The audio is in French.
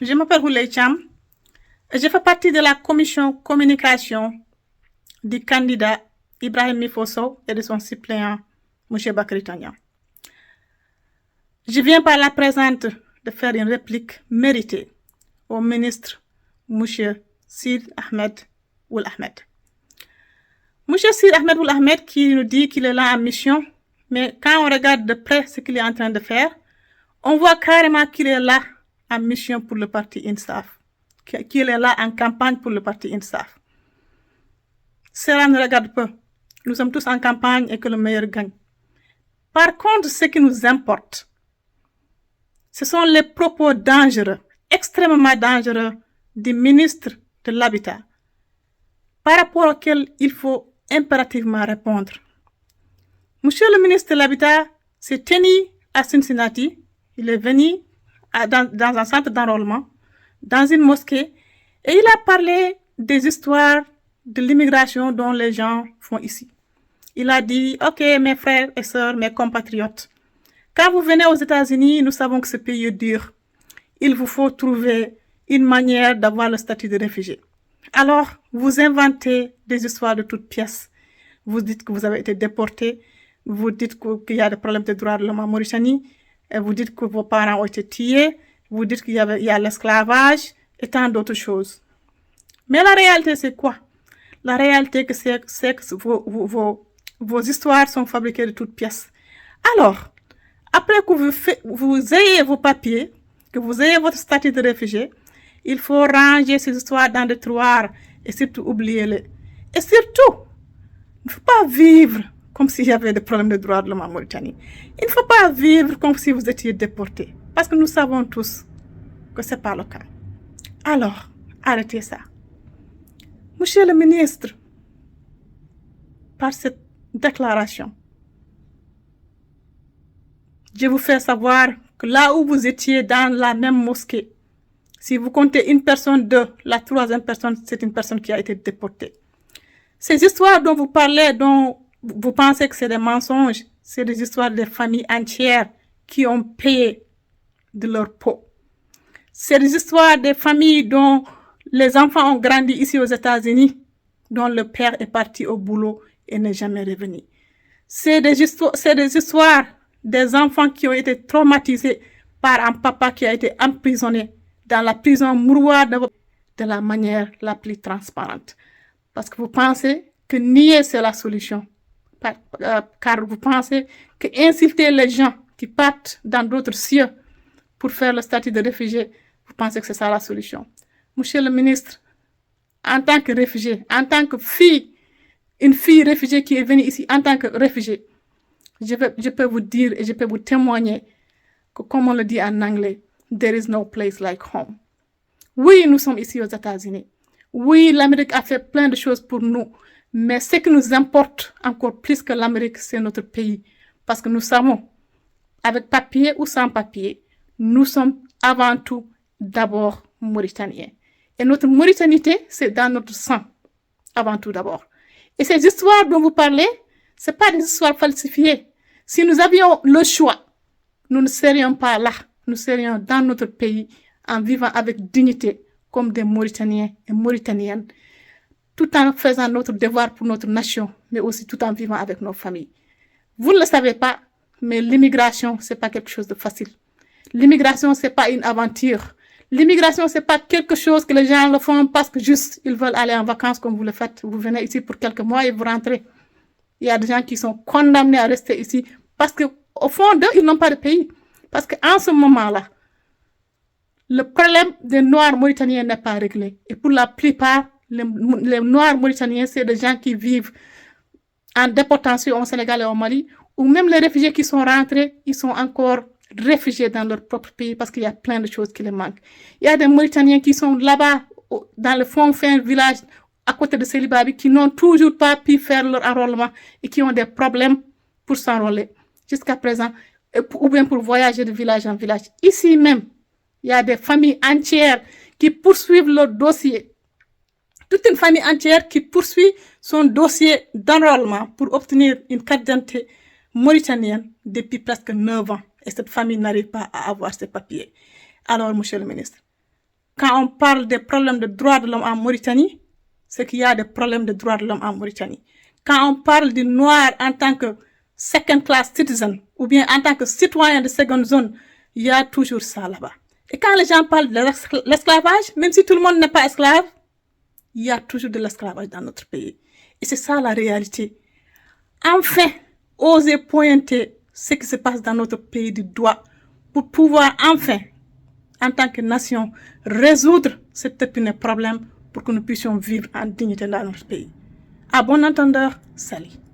je m'appelle Houley Cham. Je fais partie de la commission communication du candidat Ibrahim Mifoso et de son suppléant, M. Bakary Tania. Je viens par la présente de faire une réplique méritée au ministre M. Sid Ahmed Ould Ahmed. M. Sid Ahmed Ould Ahmed qui nous dit qu'il est là en mission, mais quand on regarde de près ce qu'il est en train de faire, on voit carrément qu'il est là en mission pour le parti INSAF, qu'il est là en campagne pour le parti INSAF. Cela ne regarde pas. Nous sommes tous en campagne et que le meilleur gagne. Par contre, ce qui nous importe, ce sont les propos dangereux, extrêmement dangereux du ministre de l'Habitat, par rapport auxquels il faut impérativement répondre. Monsieur le ministre de l'Habitat s'est tenu à Cincinnati. Il est venu dans un centre d'enrôlement, dans une mosquée, et il a parlé des histoires de l'immigration dont les gens font ici. Il a dit, OK, mes frères et sœurs, mes compatriotes, quand vous venez aux États-Unis, nous savons que ce pays est dur. Il vous faut trouver une manière d'avoir le statut de réfugié. Alors, vous inventez des histoires de toutes pièces. Vous dites que vous avez été déporté, vous dites qu'il y a des problèmes de droits de l'homme en Mauritanie, et vous dites que vos parents ont été tués, vous dites qu'il y a l'esclavage et tant d'autres choses. Mais la réalité, c'est quoi? La réalité, c'est que vos histoires sont fabriquées de toutes pièces. Alors, après que vous ayez vos papiers, que vous ayez votre statut de réfugié, il faut ranger ces histoires dans des tiroirs et surtout oublier-les. Et surtout, il ne faut pas vivre comme s'il y avait des problèmes de droits de l'homme en Mauritanie. Il ne faut pas vivre comme si vous étiez déporté. Parce que nous savons tous que ce n'est pas le cas. Alors, arrêtez ça. Monsieur le ministre, par cette déclaration, je vous fais savoir que là où vous étiez dans la même mosquée, si vous comptez une personne, deux, la troisième personne, c'est une personne qui a été déportée. Ces histoires dont vous parlez, dont vous pensez que c'est des mensonges, c'est des histoires de familles entières qui ont payé de leur peau. C'est des histoires des familles dont les enfants ont grandi ici aux États-Unis, dont le père est parti au boulot et n'est jamais revenu. C'est des histoires des enfants qui ont été traumatisés par un papa qui a été emprisonné dans la prison Mouroua de la manière la plus transparente. Parce que vous pensez que nier, c'est la solution. Car vous pensez que insulter les gens qui partent dans d'autres cieux pour faire le statut de réfugié, vous pensez que c'est ça la solution. Monsieur le ministre, en tant que réfugié, en tant que fille, une fille réfugiée qui est venue ici en tant que réfugiée, je peux vous dire et je peux vous témoigner que, comme on le dit en anglais, there is no place like home. Oui, nous sommes ici aux États-Unis. Oui, l'Amérique a fait plein de choses pour nous. Mais ce qui nous importe encore plus que l'Amérique, c'est notre pays. Parce que nous savons, avec papier ou sans papier, nous sommes avant tout d'abord Mauritaniens. Et notre mauritanité, c'est dans notre sang, avant tout d'abord. Et ces histoires dont vous parlez, ce pas des histoires falsifiées. Si nous avions le choix, nous ne serions pas là. Nous serions dans notre pays en vivant avec dignité comme des Mauritaniens et Mauritaniennes, tout en faisant notre devoir pour notre nation, mais aussi tout en vivant avec nos familles. Vous ne le savez pas, mais l'immigration, ce n'est pas quelque chose de facile. L'immigration, ce n'est pas une aventure. L'immigration, ce n'est pas quelque chose que les gens le font parce que juste ils veulent aller en vacances comme vous le faites. Vous venez ici pour quelques mois et vous rentrez. Il y a des gens qui sont condamnés à rester ici parce qu'au fond d'eux, ils n'ont pas de pays. Parce qu'en ce moment-là, le problème des Noirs mauritaniens n'est pas réglé. Et pour la plupart, les Noirs mauritaniens, c'est des gens qui vivent en déportation au Sénégal et au Mali, ou même les réfugiés qui sont rentrés, ils sont encore réfugiés dans leur propre pays parce qu'il y a plein de choses qui les manquent. Il y a des Mauritaniens qui sont là-bas, dans le fin village, à côté de Célibabi, qui n'ont toujours pas pu faire leur enrôlement et qui ont des problèmes pour s'enrôler jusqu'à présent, ou bien pour voyager de village en village. Ici même, il y a des familles entières qui poursuivent leur dossier. Toute une famille entière qui poursuit son dossier d'enrôlement pour obtenir une carte d'identité mauritanienne depuis presque 9 ans. Et cette famille n'arrive pas à avoir ses papiers. Alors, monsieur le ministre, quand on parle des problèmes de droits de l'homme en Mauritanie, c'est qu'il y a des problèmes de droits de l'homme en Mauritanie. Quand on parle du noir en tant que second class citizen ou bien en tant que citoyen de seconde zone, il y a toujours ça là-bas. Et quand les gens parlent de l'esclavage, même si tout le monde n'est pas esclave, il y a toujours de l'esclavage dans notre pays. Et c'est ça la réalité. Enfin, oser pointer ce qui se passe dans notre pays du doigt pour pouvoir enfin, en tant que nation, résoudre cet épineux problème pour que nous puissions vivre en dignité dans notre pays. À bon entendeur, salut.